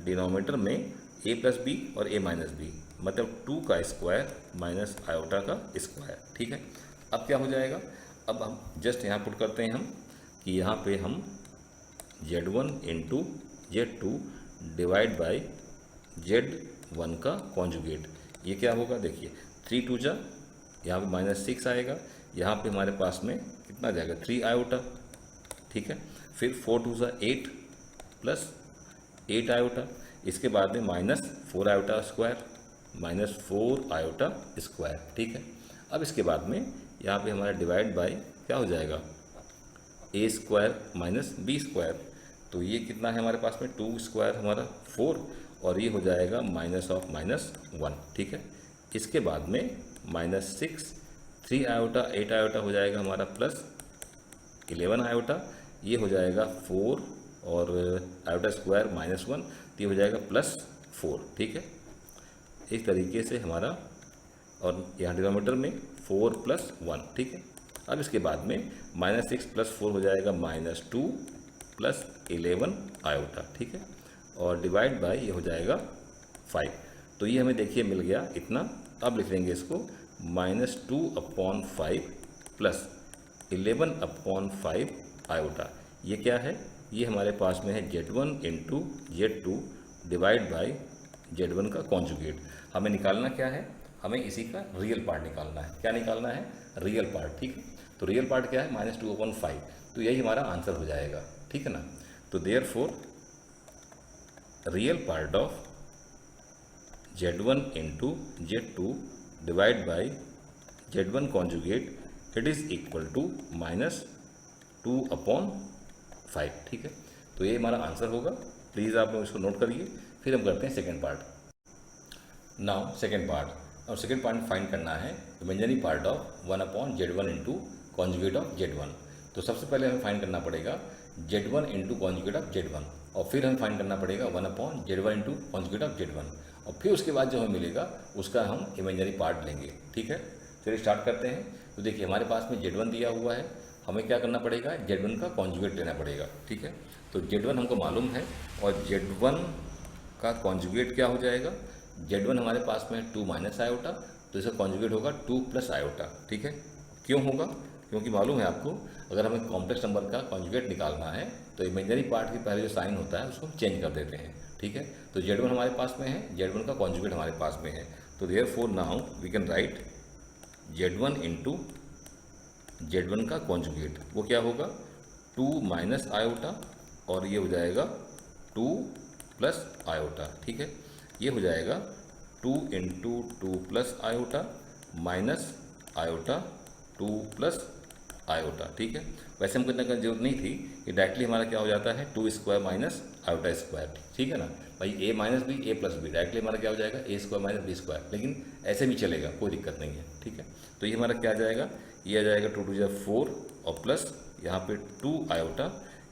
डिनोमिनेटर में a + b और a - b, मतलब 2 का स्क्वायर माइनस आयोटा का स्क्वायर, ठीक है। अब क्या हो जाएगा? अब हम जस्ट यहाँ पुट करते हैं हम कि यहाँ पे हम Z1 × Z2 divide by Z1 का कॉन्जुगेट। ये क्या होगा? देखिए 3 × 2 जा, यहाँ पे -6 आएगा, यहाँ पे हमारे पास में कितना जाएगा? 3 आयोटा, ठीक है। फिर 4 × 2 = 8 + 8 आयोटा, इसके बाद में -4 आयोटा स्क्वायर, -4 आयोटा स्क्वायर, ठीक है। अब इसके बाद में यहाँ पे हमारा डिवाइड बाय क्या हो जाएगा? a² - b²। तो ये कितना है हमारे पास में? 2² हमारा 4, और ये हो जाएगा -(-1), ठीक है। इसके बाद में -6, 3 आयोटा 8 आयोटा हो जाएगा हमारा, +11 आयोटा, ये हो जाएगा 4 और आयोटा स्क्वायर -1, तो ये हो जाएगा +4, ठीक है। इस तरीके से हमारा, और यहाँ डिनोमिनेटर में 4 + 1, ठीक है। अब इसके बाद में -6 + 4 हो जाएगा -2 + 11 आयोटा, ठीक है, और डिवाइड बाय ये हो जाएगा 5। तो ये हमें देखिए मिल गया इतना। अब लिख लेंगे इसको -2/5 + 11/5 आयोटा। ये क्या है? ये हमारे पास में है Z1 × Z2 divide by Z1 का कॉन्जुगेट। हमें निकालना क्या है? हमें इसी का रियल पार्ट निकालना है। क्या निकालना है? रियल पार्ट, ठीक है। तो रियल पार्ट क्या है? -2/5। तो यही हमारा आंसर हो जाएगा, ठीक है ना। तो therefore real part of Z1 × Z2 divide by Z1 conjugate, it is equal to -2/5, ठीक है। तो ये हमारा आंसर होगा। प्लीज़ आप लोग इसको नोट करिए। फिर हम करते हैं second part. Now second part, और सेकेंड पार्ट में फाइंड करना है imaginary part of 1/Z1 × conjugate of Z1। तो सबसे पहले हमें फाइंड करना पड़ेगा Z1 × कॉन्जुगेट ऑफ Z1, और फिर हमें फाइंड करना पड़ेगा 1/Z1 × कॉन्जुगेट ऑफ Z1, और फिर उसके बाद जो हमें मिलेगा उसका हम इमेजिनरी पार्ट लेंगे, ठीक है। चलिए स्टार्ट करते हैं। तो देखिए हमारे पास में Z1 दिया हुआ है, हमें क्या करना पड़ेगा? Z1 का कॉन्जुगेट लेना पड़ेगा, ठीक है। तो Z1 हमको मालूम है, और Z1 का कॉन्जुगेट क्या हो जाएगा? Z1 हमारे पास में 2 - आयोटा, तो इसका कॉन्जुगेट होगा 2 + आयोटा, ठीक है। क्यों होगा? क्योंकि मालूम है आपको, अगर हमें कॉम्प्लेक्स नंबर का कॉन्जुगेट निकालना है तो इमेजिनरी पार्ट के पहले जो साइन होता है उसको चेंज कर देते हैं, ठीक है। तो Z1 हमारे पास में है, Z1 का कॉन्जुगेट हमारे पास में है। तो therefore now we can write Z1 × Z1 का कॉन्जुगेट, वो क्या होगा? 2 - आयोटा, और ये हो जाएगा 2 प्लस आयोटा, ठीक है। ये हो जाएगा 2 into 2 plus iota minus iota 2 plus iota, ठीक है। वैसे हमको इतना करने की जरूरत नहीं थी, कि डायरेक्टली हमारा क्या हो जाता है 2 स्क्वायर माइनस आयोटा स्क्वायर, ठीक है ना भाई। ए माइनस बी ए प्लस बी, डायरेक्टली हमारा क्या हो जाएगा ए स्क्वायर माइनस बी स्क्वायर, लेकिन ऐसे भी चलेगा, कोई दिक्कत नहीं है, ठीक है। तो ये हमारा क्या आ जाएगा, ये आ जाएगा 2 टू 4 और प्लस यहाँ पे 2 आयोटा,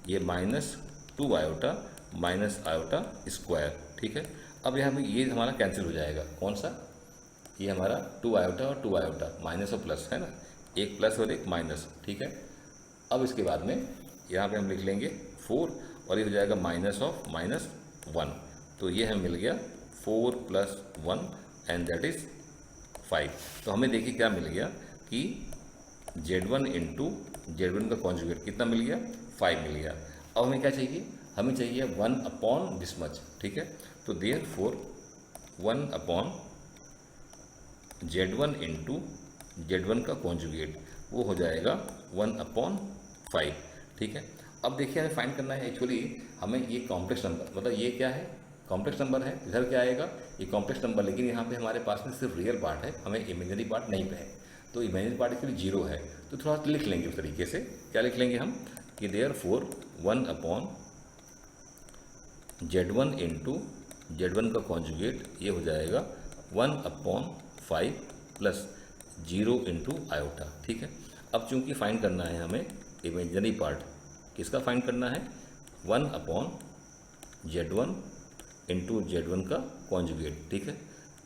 ये minus 2 iota minus iota square, ठीक है। अब यहाँ पे ये हमारा कैंसिल हो जाएगा, कौन सा, ये हमारा 2 आयोटा और 2 आयोटा, माइनस और प्लस है ना, एक प्लस और एक माइनस, ठीक है। अब इसके बाद में यहाँ पे हम लिख लेंगे 4 और ये हो जाएगा माइनस ऑफ माइनस 1, तो ये हमें मिल गया 4 प्लस 1 एंड दैट इज़ 5। तो हमें देखिए क्या मिल गया कि Z1 इंटू Z1 का कॉन्जुगेट कितना मिल गया, 5 मिल गया। अब हमें क्या चाहिए, हमें चाहिए 1 अपॉन दिस मच, ठीक है। तो therefore 1 upon Z1 into Z1 का कॉन्जुगेट वो हो जाएगा 1 अपॉन 5, ठीक है। अब देखिए हमें फाइंड करना है, एक्चुअली हमें ये कॉम्प्लेक्स नंबर, मतलब ये क्या है, कॉम्प्लेक्स नंबर है, इधर क्या आएगा, ये कॉम्प्लेक्स नंबर, लेकिन यहाँ पे हमारे पास में सिर्फ रियल पार्ट है, हमें इमेजिनरी पार्ट नहीं है। तो इमेजिनरी पार्ट एक्चुअली 0 है, तो थोड़ा सा लिख लेंगे उस तरीके से। क्या लिख लेंगे हम, कि therefore 1 upon Z1 into Z1 का कॉन्जुगेट ये हो जाएगा 1 अपॉन 5 प्लस 0 इंटू आयोटा, ठीक है। अब चूंकि फाइंड करना है हमें इमेजिनरी पार्ट, किसका फाइंड करना है, 1 अपॉन Z1 इंटू Z1 का कॉन्जुगेट, ठीक है।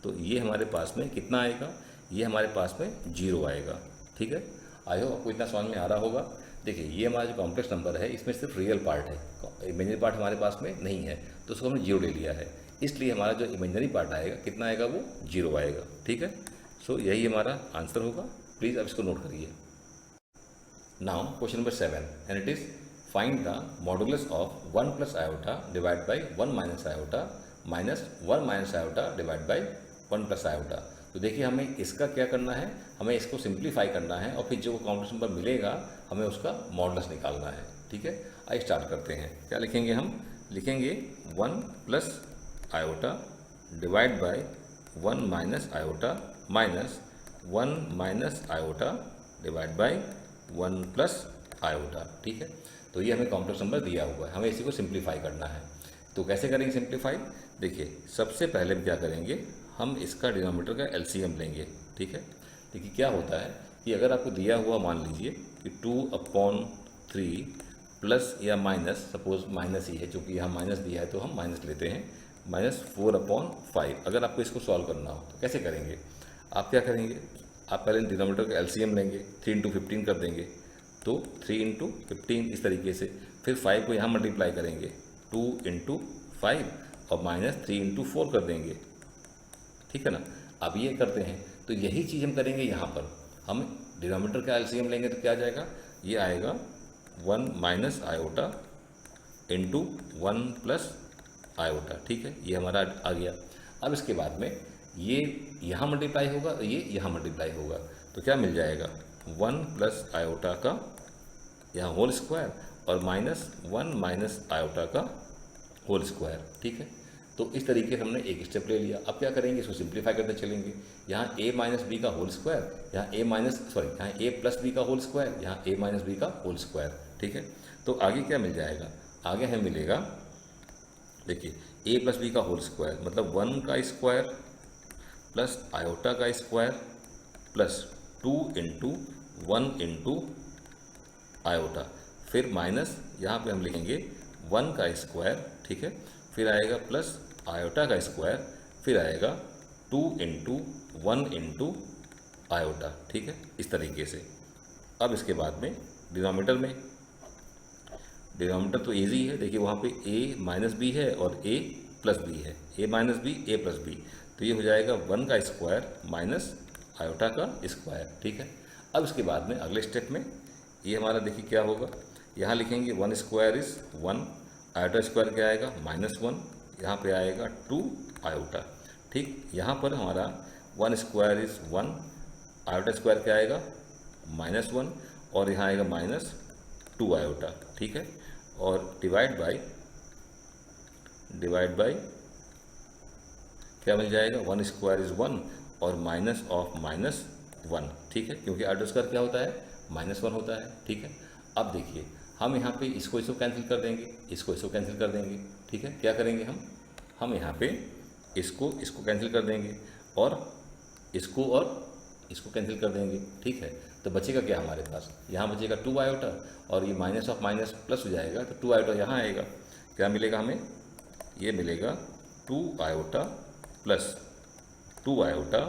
तो ये हमारे पास में कितना आएगा, ये हमारे पास में 0 आएगा, ठीक है। आई होप आपको इतना समझ में आ रहा होगा। देखिए ये हमारा जो कॉम्प्लेक्स नंबर है इसमें सिर्फ रियल पार्ट है, इमेजिनरी पार्ट हमारे पास में नहीं है, तो उसको हमने 0 ले लिया है, इसलिए हमारा जो इमेजिनरी पार्ट आएगा कितना आएगा, वो 0 आएगा, ठीक है। सो यही हमारा आंसर होगा। प्लीज़ अब इसको नोट करिए। Now question number 7 and it is find the modulus of 1 plus iota divide by 1 minus iota minus 1 minus iota divide by 1 plus iota. तो देखिए हमें इसका क्या करना है, हमें इसको सिंप्लीफाई करना है और फिर जो कॉम्प्लेक्स नंबर मिलेगा हमें उसका मॉडुलस निकालना है, ठीक है। आइए स्टार्ट करते हैं। क्या लिखेंगे हम, लिखेंगे 1 plus iota divide by 1 minus iota minus 1 minus iota divide by 1 plus iota, ठीक है। तो ये हमें कॉम्प्लेक्स नंबर दिया हुआ है, हमें इसी को सिंप्लीफाई करना है। तो कैसे करेंगे सिंप्लीफाई, देखिए सबसे पहले हम क्या करेंगे, हम इसका डिनोमिनेटर का एलसीएम लेंगे, ठीक है। देखिए क्या होता है कि अगर आपको दिया हुआ मान लीजिए कि 2/3 प्लस या माइनस, सपोज माइनस ही है, चूँकि यहाँ माइनस दिया है तो हम माइनस लेते हैं, माइनस 4/5। अगर आपको इसको सॉल्व करना हो तो कैसे करेंगे, आप क्या करेंगे, आप पहले डिनोमिनेटर का एलसीएम लेंगे, 3 × 15 कर देंगे, तो 3 × 15 इस तरीके से, फिर 5 को यहाँ मल्टीप्लाई करेंगे 2 × 5 और माइनस 3 × 4 कर देंगे, ठीक है ना। अब ये करते हैं तो यही चीज़ हम करेंगे यहाँ पर, हम डिनोमिनेटर का एलसीएम लेंगे तो क्या आ जाएगा, ये आएगा 1 minus iota into 1 plus iota, ठीक है। ये हमारा आ गया। अब इसके बाद में ये यहाँ मल्टीप्लाई होगा, ये यहाँ मल्टीप्लाई होगा, तो क्या मिल जाएगा 1 प्लस आयोटा का यहाँ होल स्क्वायर और माइनस 1 माइनस आयोटा का होल स्क्वायर, ठीक है। तो इस तरीके से हमने एक स्टेप ले लिया। अब क्या करेंगे, इसको सिंप्लीफाई करते चलेंगे। यहाँ a माइनस बी का होल स्क्वायर, यहाँ यहाँ a प्लस बी का होल स्क्वायर, यहाँ a माइनस बी का होल स्क्वायर, ठीक है। तो आगे क्या मिल जाएगा, आगे हमें मिलेगा, देखिए a प्लस बी का होल स्क्वायर मतलब 1 का स्क्वायर प्लस आयोटा का स्क्वायर प्लस 2 × 1 × आयोटा, फिर माइनस यहाँ पे हम लिखेंगे 1 का स्क्वायर, ठीक है, फिर आएगा प्लस आयोटा का स्क्वायर, फिर आएगा 2 × 1 × आयोटा, ठीक है, इस तरीके से। अब इसके बाद में डिनोमिनेटर तो ईजी है, देखिए वहाँ पे a माइनस बी है और a प्लस बी है, a minus B a plus B, तो ये हो जाएगा 1 का स्क्वायर माइनस आयोटा का स्क्वायर, ठीक है। अब इसके बाद में अगले स्टेप में ये हमारा देखिए क्या होगा, यहाँ लिखेंगे 1 स्क्वायर इज़ 1, आयोटा स्क्वायर क्या आएगा -1, यहाँ पे आएगा 2 आयोटा, ठीक। यहाँ पर हमारा 1 स्क्वायर इज़ 1, आयोटा स्क्वायर क्या आएगा -1 और यहाँ आएगा -2 आयोटा, ठीक है। और डिवाइड बाई डिवाइड बाई क्या मिल जाएगा, 1 स्क्वायर इज़ 1 और माइनस ऑफ माइनस 1, ठीक है, क्योंकि आर स्क्वायर क्या होता है, -1 होता है, ठीक है। अब देखिए हम यहाँ पे इसको कैंसिल कर देंगे, इसको कैंसिल कर देंगे, ठीक है। क्या करेंगे हम यहाँ पे इसको कैंसिल कर देंगे और इसको कैंसिल कर देंगे, ठीक है। तो बचेगा क्या हमारे पास, यहाँ बचेगा 2 आयोटा और ये माइनस ऑफ माइनस प्लस हो जाएगा, तो 2 आयोटा यहाँ आएगा। क्या मिलेगा हमें, ये मिलेगा 2 iota plus 2 iota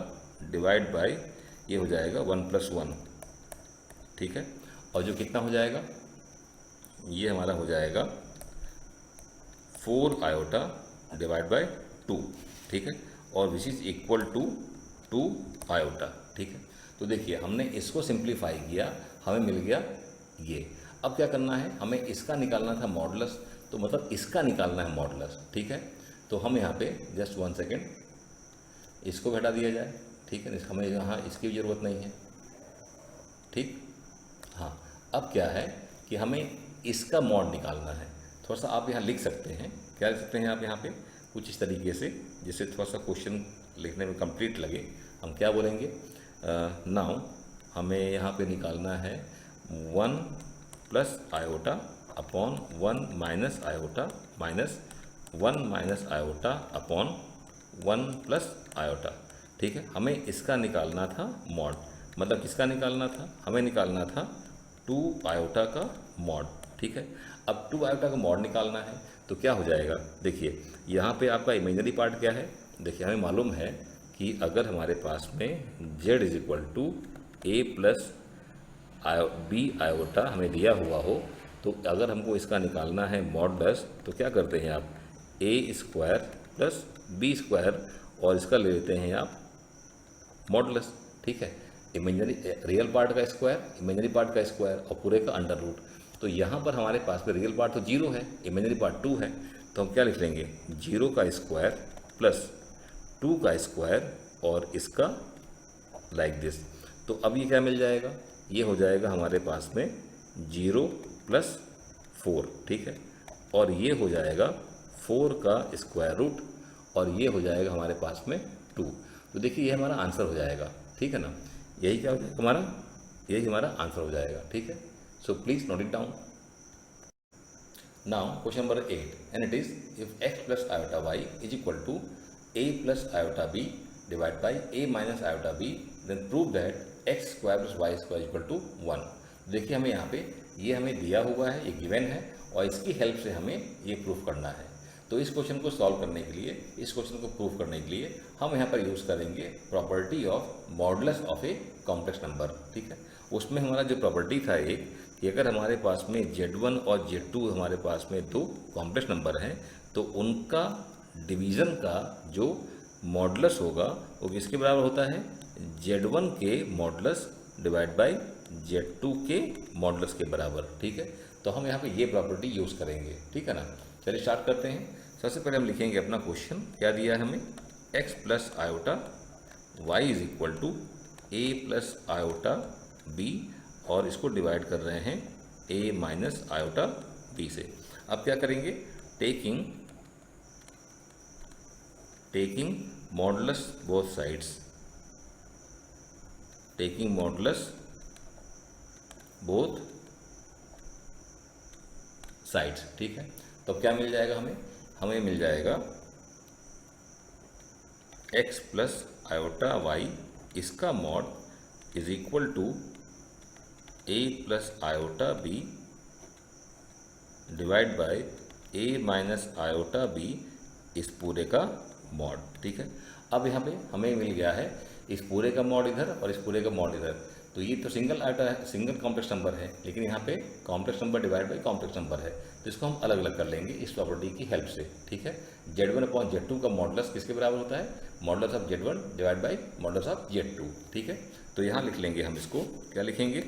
divide bye ये हो जाएगा 1 + 1, ठीक है। और जो कितना हो जाएगा, ये हमारा हो जाएगा 4 आयोटा डिवाइड बाय 2, ठीक है, और which is equal to 2 iota, ठीक है। तो देखिए हमने इसको सिंप्लीफाई किया, हमें मिल गया ये। अब क्या करना है, हमें इसका निकालना था मॉडुलस, तो मतलब इसका निकालना है मॉडुलस, ठीक है। तो हम यहाँ पे जस्ट 1 सेकेंड इसको घटा दिया जाए, ठीक है, हमें यहाँ इसकी भी ज़रूरत नहीं है, ठीक। हाँ, अब क्या है कि हमें इसका मॉड निकालना है। थोड़ा सा आप यहाँ लिख सकते हैं, क्या लिख सकते हैं आप यहाँ पे कुछ इस तरीके से, जिससे थोड़ा सा क्वेश्चन लिखने में कंप्लीट लगे। हम क्या बोलेंगे, नाउ हमें यहाँ पे निकालना है 1 + iota upon 1 - iota minus 1 - iota upon 1 + iota, ठीक है। हमें इसका निकालना था मॉड, मतलब किसका निकालना था, हमें निकालना था 2 आयोटा का मॉड, ठीक है। अब 2 आयोटा का मॉड निकालना है तो क्या हो जाएगा, देखिए यहाँ पे आपका इमेजिनरी पार्ट क्या है। देखिए हमें मालूम है कि अगर हमारे पास में z = a + b आयोटा हमें दिया हुआ हो, तो अगर हमको इसका निकालना है मॉडुलस, तो क्या करते हैं आप, a² + b² और इसका ले लेते हैं आप मॉडुलस, ठीक है। इमेजिनरी रियल पार्ट का स्क्वायर, इमेजिनरी पार्ट का स्क्वायर और पूरे का अंडर रूट। तो यहाँ पर हमारे पास में रियल पार्ट तो 0 है, इमेजिनरी पार्ट 2 है, तो हम क्या लिख लेंगे, 0 का स्क्वायर प्लस 2 का स्क्वायर और इसका लाइक दिस। तो अब ये क्या मिल जाएगा, ये हो जाएगा हमारे पास में 0 + 4, ठीक है, और ये हो जाएगा 4 का स्क्वायर रूट और ये हो जाएगा हमारे पास में 2। तो देखिए ये हमारा आंसर हो जाएगा, ठीक है ना। यही क्या हो जाएगा हमारा, यही हमारा आंसर हो जाएगा, ठीक है। So please note it down. Now question number 8 and it is if x + iota y is equal to a + iota b divide by a - iota b, then prove that x² + y² equal to 1। देखिए हमें यहाँ पे ये हमें दिया हुआ है, ये गिवन है और इसकी हेल्प से हमें ये प्रूफ करना है। तो इस क्वेश्चन को सॉल्व करने के लिए, इस क्वेश्चन को प्रूव करने के लिए हम यहाँ पर यूज़ करेंगे property of modulus of A complex number, ठीक है। उसमें हमारा जो प्रॉपर्टी था एक, कि अगर हमारे पास में Z1 और Z2 हमारे पास में 2 कॉम्प्लेक्स नंबर हैं, तो उनका डिवीज़न का जो मॉडुलस होगा वो किसके बराबर होता है, Z1 के मॉडुलस डिवाइड बाई Z2 के मॉडुलस के बराबर, ठीक है। तो हम यहाँ पे ये प्रॉपर्टी यूज़ करेंगे, ठीक है ना। चलिए स्टार्ट करते हैं। सबसे पहले हम लिखेंगे अपना क्वेश्चन, क्या दिया है हमें, x + iota y is equal to a + iota b और इसको डिवाइड कर रहे हैं a - आयोटा b से। अब क्या करेंगे, taking modulus both sides, taking modulus both sides, ठीक है। तो क्या मिल जाएगा हमें मिल जाएगा x + आयोटा y इसका mod is equal to a + iota b divide by a - iota b इस पूरे का मॉड, ठीक है। अब यहाँ पे हमें मिल गया है इस पूरे का मॉड इधर और इस पूरे का मॉड इधर। तो ये तो सिंगल आयोटा है, सिंगल कॉम्प्लेक्स नंबर है, लेकिन यहाँ पे complex number divide by complex number है, तो इसको हम अलग अलग कर लेंगे इस प्रॉपर्टी की हेल्प से, ठीक है। Z1/Z2 का मॉडुलस किसके बराबर होता है, modulus of Z1 divide by modulus of Z2, ठीक है। तो यहाँ लिख लेंगे हम इसको, क्या लिखेंगे,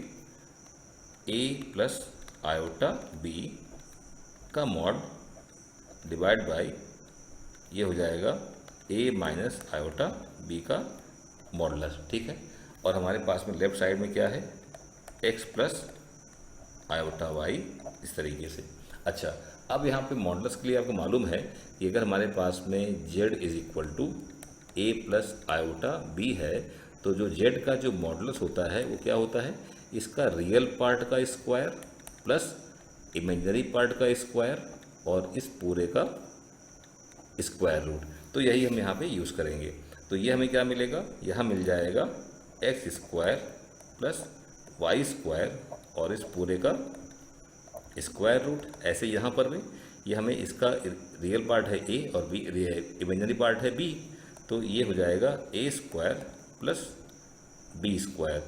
a + आयोटा b का मॉड डिवाइड बाई ये हो जाएगा a - आयोटा b का मॉडुलस, ठीक है। और हमारे पास में लेफ्ट साइड में क्या है, x + आयोटा y इस तरीके से। अच्छा, अब यहाँ पे मॉडुलस के लिए आपको मालूम है कि अगर हमारे पास में z is equal to A plus iota B है, तो जो z का जो मॉडुलस होता है वो क्या होता है, इसका रियल पार्ट का स्क्वायर प्लस इमेजिनरी पार्ट का स्क्वायर और इस पूरे का स्क्वायर रूट। तो यही हम यहाँ पे यूज़ करेंगे। तो ये हमें क्या मिलेगा, यहाँ मिल जाएगा X square plus Y square और इस पूरे का स्क्वायर रूट। ऐसे यहाँ पर भी ये हमें इसका रियल पार्ट है ए और बी, इमेजिनरी पार्ट है बी, तो ये हो जाएगा ए स्क्वायर प्लस बी स्क्वायर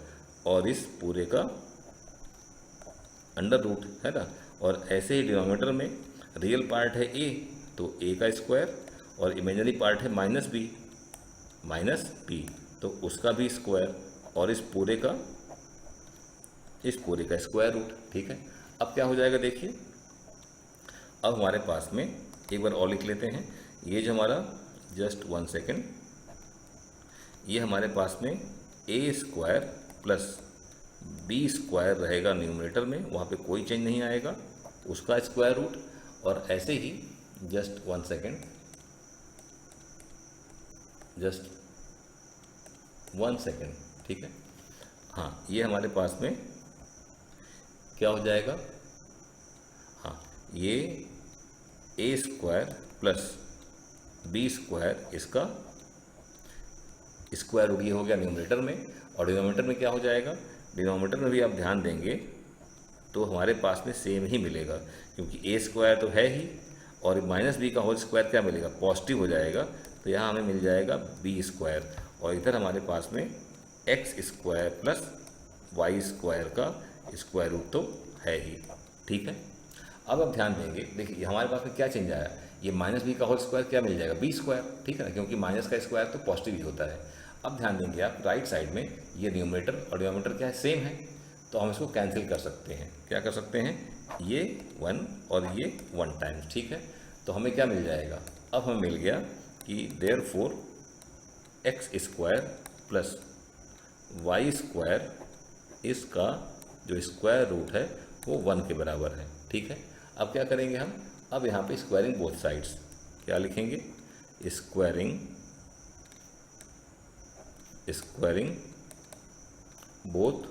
और इस पूरे का अंडर रूट, है ना। और ऐसे ही डिनोमिनेटर में रियल पार्ट है ए, तो ए का स्क्वायर और इमेजिनरी पार्ट है माइनस बी, तो उसका भी स्क्वायर और इस पूरे का स्क्वायर रूट। ठीक है, अब क्या हो जाएगा देखिए, अब हमारे पास में एक बार और लिख लेते हैं। ये जो हमारा जस्ट 1 सेकेंड, ये हमारे पास में ए स्क्वायर प्लस बी स्क्वायर रहेगा न्यूमरेटर में, वहाँ पे कोई चेंज नहीं आएगा, उसका स्क्वायर रूट। और ऐसे ही जस्ट 1 सेकेंड, ठीक है। हाँ, ये हमारे पास में क्या हो जाएगा, हाँ, ये ए स्क्वायर प्लस बी स्क्वायर, इसका स्क्वायर रूट ये हो गया न्यूमरेटर में। और डिनोमिनेटर में क्या हो जाएगा, डिनोमिनेटर में भी आप ध्यान देंगे तो हमारे पास में सेम ही मिलेगा, क्योंकि ए स्क्वायर तो है ही और माइनस बी का होल स्क्वायर क्या मिलेगा, पॉजिटिव हो जाएगा। तो यहाँ हमें मिल जाएगा बी स्क्वायर और इधर हमारे पास में X square plus Y square का स्क्वायर रूट तो है ही। ठीक है, अब आप ध्यान देंगे, देखिए हमारे पास में क्या चेंज आया, ये माइनस बी का होल स्क्वायर क्या मिल जाएगा, बी स्क्वायर। ठीक है ना, क्योंकि माइनस का स्क्वायर तो पॉजिटिव ही होता है। अब ध्यान देंगे आप, राइट साइड में ये न्यूमरेटर और डिनोमिनेटर क्या है, सेम है, तो हम इसको कैंसिल कर सकते हैं। क्या कर सकते हैं, ये 1 और ये 1 टाइम्स। ठीक है, तो हमें क्या मिल जाएगा, अब हमें मिल गया कि therefore X square plus Y square, इसका जो स्क्वायर रूट है वो 1 के बराबर है। ठीक है, अब क्या करेंगे हम, अब यहाँ पे स्क्वायरिंग बोथ साइड्स, क्या लिखेंगे, स्क्वायरिंग बोथ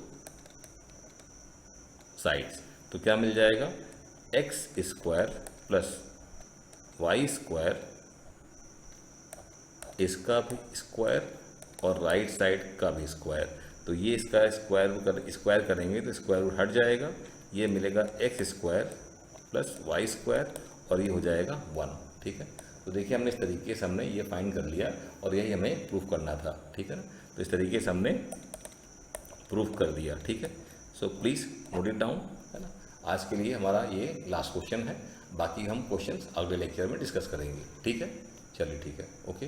साइड्स। तो क्या मिल जाएगा, X square plus Y square, इसका भी स्क्वायर और राइट साइड का भी स्क्वायर। तो ये इसका स्क्वायर करेंगे तो स्क्वायर रूट हट जाएगा, ये मिलेगा X square plus Y square और ये हो जाएगा 1। ठीक है, तो देखिए हमने इस तरीके से हमने ये फाइंड कर लिया और यही हमें प्रूफ करना था। ठीक है ना, तो इस तरीके से हमने प्रूफ कर दिया। ठीक है, so please note it down, है ना। आज के लिए हमारा ये लास्ट क्वेश्चन है, बाकी हम क्वेश्चंस अगले लेक्चर में डिस्कस करेंगे। ठीक है, चलिए ठीक है, ओके।